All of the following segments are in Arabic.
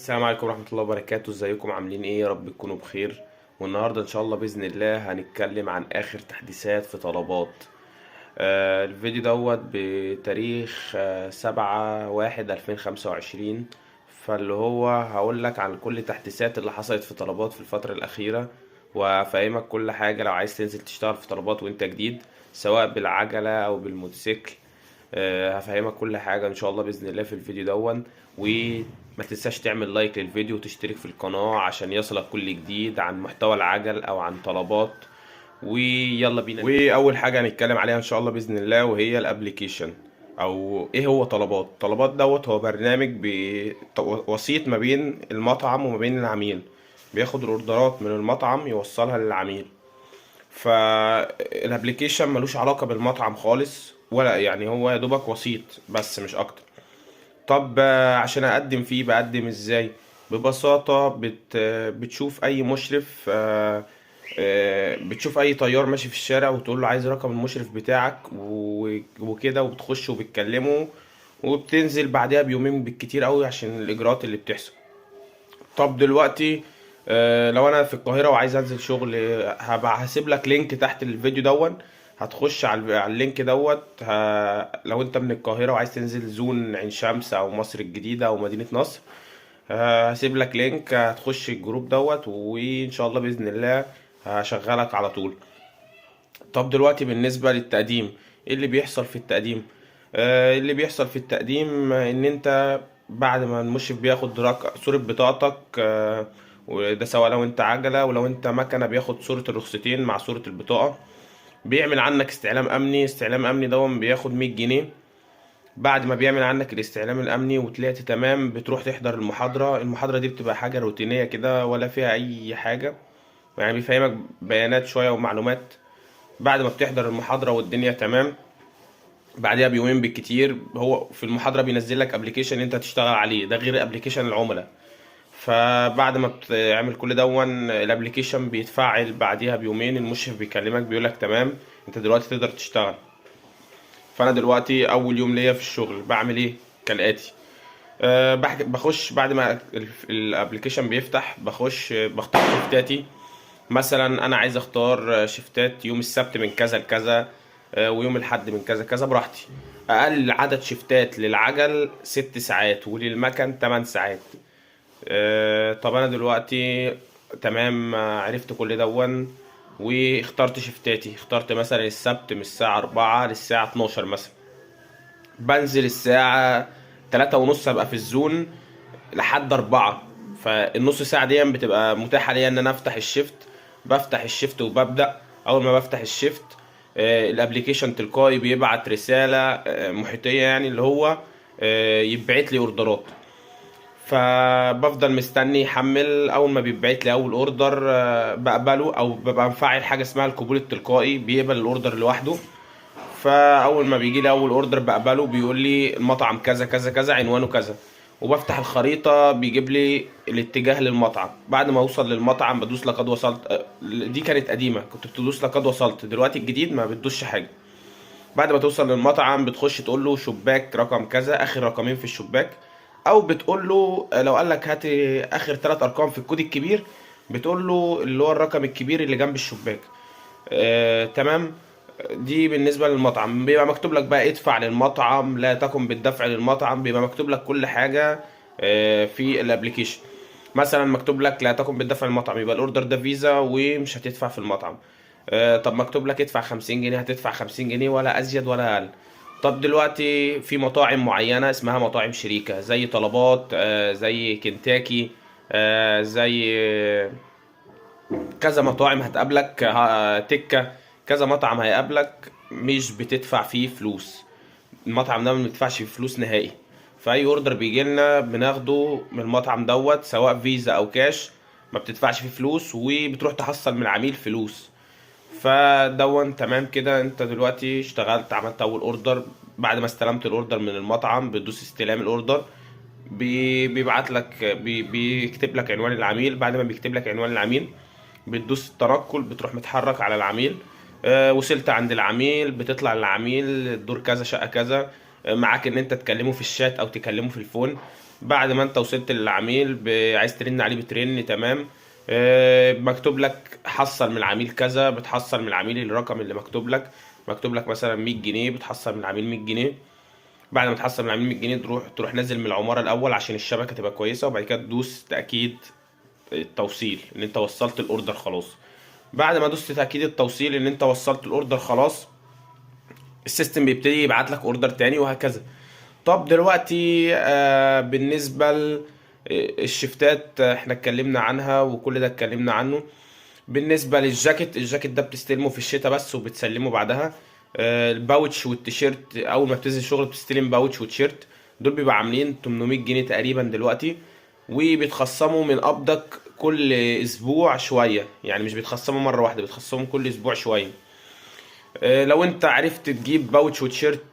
السلام عليكم ورحمة الله وبركاته. ازيكم عاملين ايه؟ يا رب تكونوا بخير. والنهاردة ان شاء الله بإذن الله هنتكلم عن اخر تحديثات في طلبات. الفيديو دوت بتاريخ 7/1/2025. فاللي هو هقول لك عن كل التحديثات اللي حصلت في طلبات في الفترة الأخيرة، وافهمك كل حاجة لو عايز تنزل تشتغل في طلبات وانت جديد، سواء بالعجلة او بالموتوسيكل. هفهمك كل حاجة ان شاء الله بإذن الله في الفيديو دون. وما تنساش تعمل لايك للفيديو وتشترك في القناة عشان يصلك كل جديد عن محتوى العجل او عن طلبات. ويلا بينا. واول حاجة هنتكلم عليها ان شاء الله بإذن الله وهي الابليكيشن. او ايه هو طلبات دوت هو برنامج وسيط ما بين المطعم وما بين العميل، بياخد الاوردرات من المطعم يوصلها للعميل. فالابليكيشن ملوش علاقة بالمطعم خالص، ولا يعني هو يا دوبك وسيط بس مش اكتر. طب عشان اقدم فيه بقدم ازاي؟ ببساطة بتشوف اي مشرف، بتشوف اي طيار ماشي في الشارع وتقول له عايز رقم المشرف بتاعك وكده، وبتخش وبتكلمه، وبتنزل بعدها بيومين بالكتير قوي عشان الاجراءات اللي بتحصل. طب دلوقتي لو انا في القاهره وعايز انزل شغل، هبقى هسيب لك لينك تحت الفيديو دون. هتخش على اللينك دوت. لو انت من القاهره وعايز تنزل زون عين شمس او مصر الجديده او مدينه نصر، هسيب لك لينك، هتخش الجروب دوت وان شاء الله باذن الله هشغلك على طول. طب دلوقتي بالنسبه للتقديم، ايه اللي بيحصل في التقديم؟ اللي بيحصل في التقديم ان انت بعد ما المشرف بياخد صورة بطاقتك، وده سواء لو انت عجلة، ولو انت مكنة بياخد صورة الرخصتين مع صورة البطاقة، بيعمل عنك استعلام امني. استعلام امني ده بياخد 100 جنيه. بعد ما بيعمل عنك الاستعلام الامني وطلعت تمام، بتروح تحضر المحاضرة دي بتبقى حاجة روتينية كده ولا فيها اي حاجة، يعني بيفهمك بيانات شوية ومعلومات. بعد ما بتحضر المحاضرة والدنيا تمام، بعدها بيومين بالكتير هو في المحاضرة بينزل لك ابلكيشن انت تشتغل عليه، ده غير ابلكيشن العملاء. فبعد ما بتعمل كل دون الابلكيشن بيتفعل، بعديها بيومين المشرف بيكلمك بيقولك تمام انت دلوقتي تقدر تشتغل. فانا دلوقتي اول يوم ليا في الشغل بعمل ايه؟ كالاتي. بخش بعد ما الابلكيشن بيفتح، بخش بختار شفتاتي. مثلا انا عايز اختار شفتات يوم السبت من كذا لكذا، ويوم الاحد من كذا كذا براحتي. اقل عدد شفتات للعجل 6 ساعات وللمكن 8 ساعات. طب انا دلوقتي تمام، عرفت كل دون واخترت شفتاتي. اخترت مثلا السبت من الساعة 4 للساعة 12 مثلا. بنزل الساعة 3:30 ابقى في الزون لحد 4. فالنص ساعة دي بتبقى متاحة ليا ان انا افتح الشيفت. بفتح الشيفت وببدأ. اول ما بفتح الشيفت، الابليكيشن تلقائي بيبعت رسالة محيطية، يعني اللي هو يبعت لي اوردرات. فبفضل مستني يحمل. اول ما بيبعت لي اول اوردر بقبله، او ببقى مفعل حاجة اسمها القبول التلقائي، بيقبل الاوردر لوحده. فاول ما بيجي لي اول اوردر بقبله، بيقول لي المطعم كذا كذا كذا عنوانه كذا، وبفتح الخريطة بيجيب لي الاتجاه للمطعم. بعد ما اوصل للمطعم بدوس لقد وصلت. دي كانت قديمة، كنت بتدوس لقد وصلت. دلوقتي الجديد ما بتدوسش حاجة. بعد ما توصل للمطعم بتخش تقول له شباك رقم كذا، اخر رقمين في الشباك. او بتقول له لو قال لك هات اخر 3 ارقام في الكود الكبير، بتقول له اللي هو الرقم الكبير اللي جنب الشباك. تمام. دي بالنسبة للمطعم. بيبقى مكتوب لك بقى ادفع للمطعم، لا تكن بالدفع للمطعم. بيبقى مكتوب لك كل حاجة في الابليكيشن. مثلا مكتوب لك لا تكن بالدفع للمطعم، يبقى الاوردر ده فيزا ومش هتدفع في المطعم. طب مكتوب لك ادفع 50 جنيه، هتدفع 50 جنيه ولا ازيد ولا اقل. طب دلوقتي في مطاعم معينة اسمها مطاعم شريكة، زي طلبات، زي كنتاكي، زي كذا مطاعم هتقابلك، تكة، كذا مطعم هيقابلك مش بتدفع فيه فلوس. المطعم ده ما بندفعش فيه فلوس نهائي. فأي اوردر بيجي لنا بناخده من المطعم دوت، سواء فيزا أو كاش، ما بتدفعش فيه فلوس وبتروح تحصل من العميل فلوس. فدون تمام كده. انت دلوقتي اشتغلت، عملت أول اوردر. بعد ما استلمت الاوردر من المطعم بتدوس استلام الاوردر. بيبعت لك بيكتب لك عنوان العميل. بعد ما بيكتب لك عنوان العميل بتدوس التنقل، بتروح متحرك على العميل. وصلت عند العميل، بتطلع للعميل الدور كذا شقة كذا. معاك ان انت تكلمه في الشات او تكلمه في الفون. بعد ما انت وصلت للعميل عايز ترن عليه بترن، تمام. مكتوب لك حصل من العميل كذا، بتحصل من العميل الرقم اللي مكتوب لك. مكتوب لك مثلا 100 جنيه، بتحصل من العميل 100 جنيه. بعد ما تحصل من العميل 100 جنيه تروح نازل من العمارة الأول عشان الشبكة تبقى كويسة، وبعد كده تدوس تأكيد التوصيل ان انت وصلت الاوردر خلاص. بعد ما دوست تأكيد التوصيل ان انت وصلت الاوردر خلاص، السيستم بيبتدي يبعت لك اوردر تاني وهكذا. طب دلوقتي بالنسبة الشفتات احنا اتكلمنا عنها وكل ده اتكلمنا عنه. بالنسبة للجاكيت، الجاكيت ده بتستلمه في الشتاء بس وبتسلمه بعدها. الباوتش والتيشيرت اول ما بتنزل شغل بتستلم باوتش وتيشيرت. دول بيبقى عاملين 800 جنيه تقريبا دلوقتي، وبيتخصموا من قبضك كل اسبوع شوية، يعني مش بيتخصموا مرة واحدة، بيتخصموا كل اسبوع شوية. لو انت عرفت تجيب باوتش وتيشيرت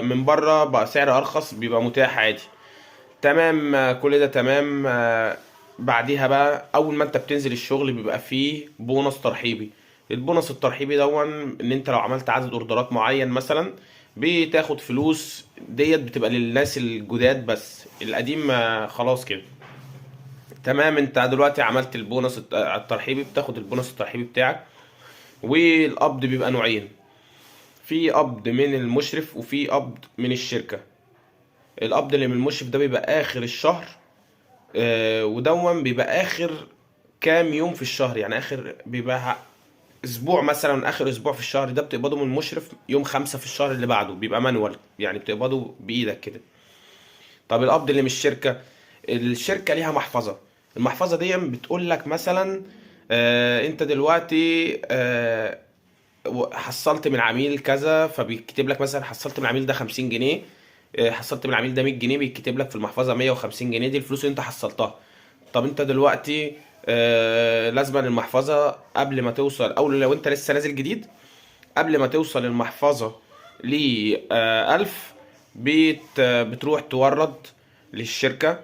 من بره بقى سعر ارخص، بيبقى متاح عادي. تمام. كل ده تمام. بعديها بقى اول ما انت بتنزل الشغل بيبقى فيه بونص ترحيبي. البونص الترحيبي دون ان انت لو عملت عدد اوردرات معين مثلا بتاخد فلوس، ديت بتبقى للناس الجداد بس، القديم خلاص كده. تمام. انت دلوقتي عملت البونص الترحيبي، بتاخد البونص الترحيبي بتاعك. والقبض بيبقى نوعين: في قبض من المشرف وفي قبض من الشركة. القبض اللي من المشرف ده بيبقى آخر الشهر، ودون بيبقى آخر كام يوم في الشهر، يعني آخر بيبقى أسبوع مثلا، آخر أسبوع في الشهر ده بتقبضه من المشرف يوم 5 في الشهر اللي بعده، بيبقى مانوال يعني بتقبضه بإيدك كده. طب القبض اللي من الشركة، الشركة ليها محفظة. المحفظة دي بتقول لك مثلا انت دلوقتي حصلت من عميل كذا، فبيكتب لك مثلا حصلت من العميل ده 50 جنيه. حصلت من العميل ده 100 جنيه، بيكتب لك في المحفظه 150 جنيه، دي الفلوس اللي انت حصلتها. طب انت دلوقتي لازم المحفظه قبل ما توصل، او لو انت لسه نازل جديد، قبل ما توصل المحفظه ل 1000 بتروح تورد للشركه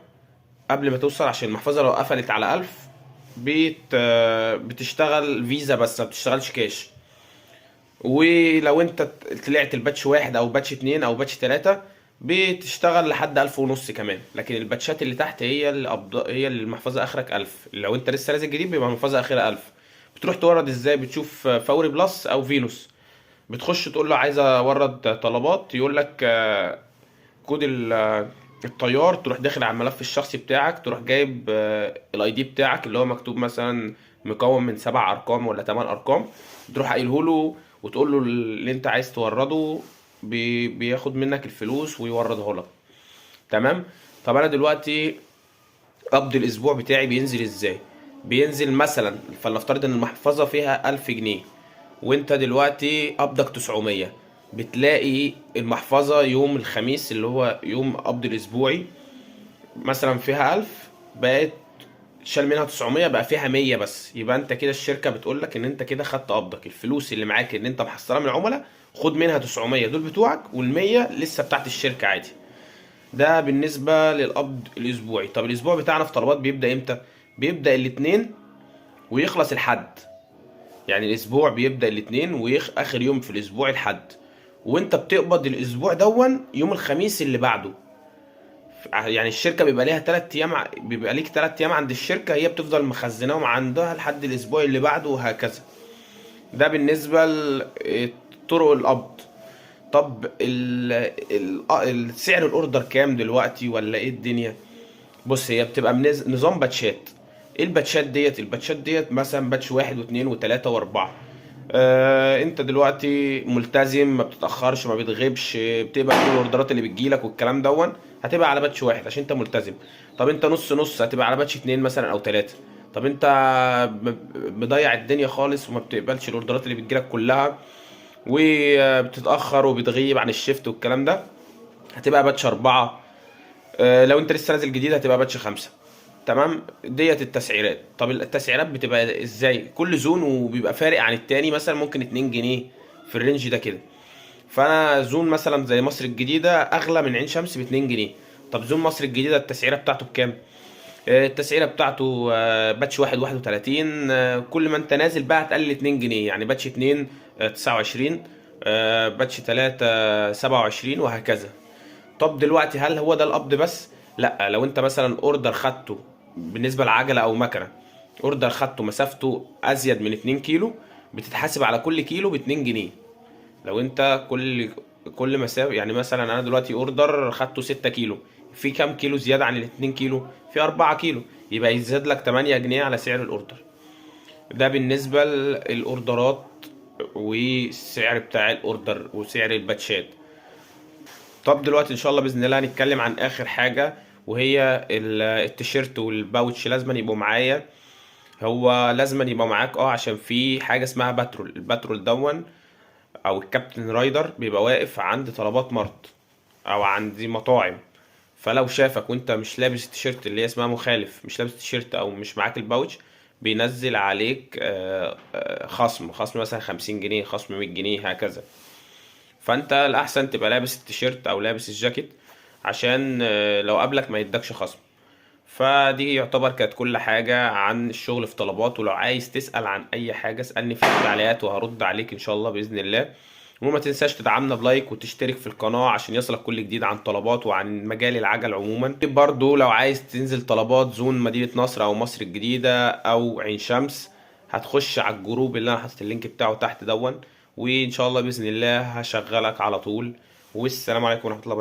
قبل ما توصل، عشان المحفظه لو قفلت على 1000 بتشتغل فيزا بس ما بتشتغلش كاش. ولو انت طلعت الباتش واحد او باتش اتنين او باتش تلاتة بتشتغل لحد 1500 كمان، لكن الباتشات اللي تحت هي هي اللي المحفظة اخرك 1000. لو انت لسه نازل جديد بيبقى المحفظة اخرها 1000. بتروح تورد ازاي؟ بتشوف فوري بلس او فينوس، بتخش تقول له عايز اورد طلبات، يقول لك كود الطيار، تروح داخل على الملف الشخصي بتاعك، تروح جايب الاي دي بتاعك اللي هو مكتوب مثلا مكون من 7 ارقام ولا 8 ارقام، تروح قايله له وتقول له اللي انت عايز تورده، بياخد منك الفلوس ويورده لك. تمام. طب انا دلوقتي قبض الاسبوع بتاعي بينزل ازاي؟ بينزل مثلا فلنفترض ان المحفظة فيها 1000 جنيه، وانت دلوقتي قبضك 900، بتلاقي المحفظة يوم الخميس اللي هو يوم قبض الاسبوعي مثلا فيها 1000، بقت شال منها 900 بقى فيها 100 بس. يبقى انت كده الشركة بتقولك ان انت كده خدت قبضك، الفلوس اللي معاك ان انت محصلها من العملاء خد منها 900 دول بتوعك، وال100 لسه بتاعت الشركة عادي. ده بالنسبة للقبض الاسبوعي. طب الاسبوع بتاعنا في طلبات بيبدأ امتى؟ بيبدأ الاثنين ويخلص الحد، يعني الاسبوع بيبدأ الاثنين واخر يوم في الاسبوع الحد، وانت بتقبض الاسبوع دون يوم الخميس اللي بعده. يعني الشركه بيبقى ليها 3 ايام، بيبقى ليك 3 ايام عند الشركه، هي بتفضل مخزناهم عندها لحد الاسبوع اللي بعده وهكذا. ده بالنسبه لطرق القبض. طب سعر الاوردر كام دلوقتي ولا ايه الدنيا؟ بص، هي بتبقى نظام باتشات. ايه الباتشات ديت؟ الباتشات ديت مثلا باتش واحد واثنين وثلاثة واربعة. انت دلوقتي ملتزم، ما بتتأخرش، ما بتغيبش، بتبقى كل الاوردرات اللي بتجيلك والكلام دون هتبقى على باتش واحد عشان انت ملتزم. طب انت نص نص هتبقى على باتش اتنين مثلا او تلاتة. طب انت مضيع الدنيا خالص وما بتقبلش الاوردرات اللي بتجيلك كلها وبتتأخر وبتغيب عن الشيفت والكلام ده، هتبقى باتش اربعة. لو انت لسه نازل جديد هتبقى باتش خمسة. تمام. ديت التسعيرات. طب التسعيرات بتبقى ازاي؟ كل زون وبيبقى فارق عن التاني، مثلا ممكن 2 جنيه في الرينج ده كده. فانا زون مثلا زي مصر الجديدة اغلى من عين شمس ب 2 جنيه. طب زون مصر الجديدة التسعيرة بتاعته بكام؟ التسعيرة بتاعته باتش واحد 31. كل ما انت نازل بقى هتقلل 2 جنيه، يعني باتش اتنين 29، باتش تلاتة 27 وهكذا. طب دلوقتي هل هو ده القبض بس؟ لا، لو انت مثلا اوردر خدته بالنسبه لعجله او مكنه، اوردر خدته مسافته ازيد من 2 كيلو، بتتحاسب على كل كيلو ب 2 جنيه. لو انت كل مسافه، يعني مثلا انا دلوقتي اوردر خدته 6 كيلو، في كام كيلو زياده عن ال 2 كيلو؟ في 4 كيلو، يبقى يزيد لك 8 جنيه على سعر الاوردر. ده بالنسبه للاوردرات والسعر بتاع الاوردر وسعر الباتشات. طب دلوقتي ان شاء الله باذن الله هنتكلم عن اخر حاجه، وهي التيشيرت والباوتش لازم يبقوا معايا. هو لازم يبقى معاك عشان في حاجه اسمها باترول. الباترول دون او الكابتن رايدر بيبقى واقف عند طلبات مارت او عند مطاعم، فلو شافك وانت مش لابس التيشيرت، اللي هي اسمها مخالف، مش لابس التيشيرت او مش معاك الباوتش، بينزل عليك خصم مثلا 50 جنيه، خصم 100 جنيه، هكذا. فانت الاحسن تبقى لابس التيشيرت او لابس الجاكيت، عشان لو قابلك ما يدكش خصم. فدي يعتبر كانت كل حاجة عن الشغل في طلبات. ولو عايز تسأل عن أي حاجة اسألني في التعليقات وهرد عليك إن شاء الله بإذن الله. وما تنساش تدعمنا بلايك وتشترك في القناة عشان يصلك كل جديد عن طلبات وعن مجال العجل عموما. برضو لو عايز تنزل طلبات زون مدينة نصر أو مصر الجديدة أو عين شمس، هتخش على الجروب اللي أنا حاطط اللينك بتاعه تحت دون، وإن شاء الله بإذن الله هشغلك على طول. والسلام عليكم ورحمة الله وبركاته.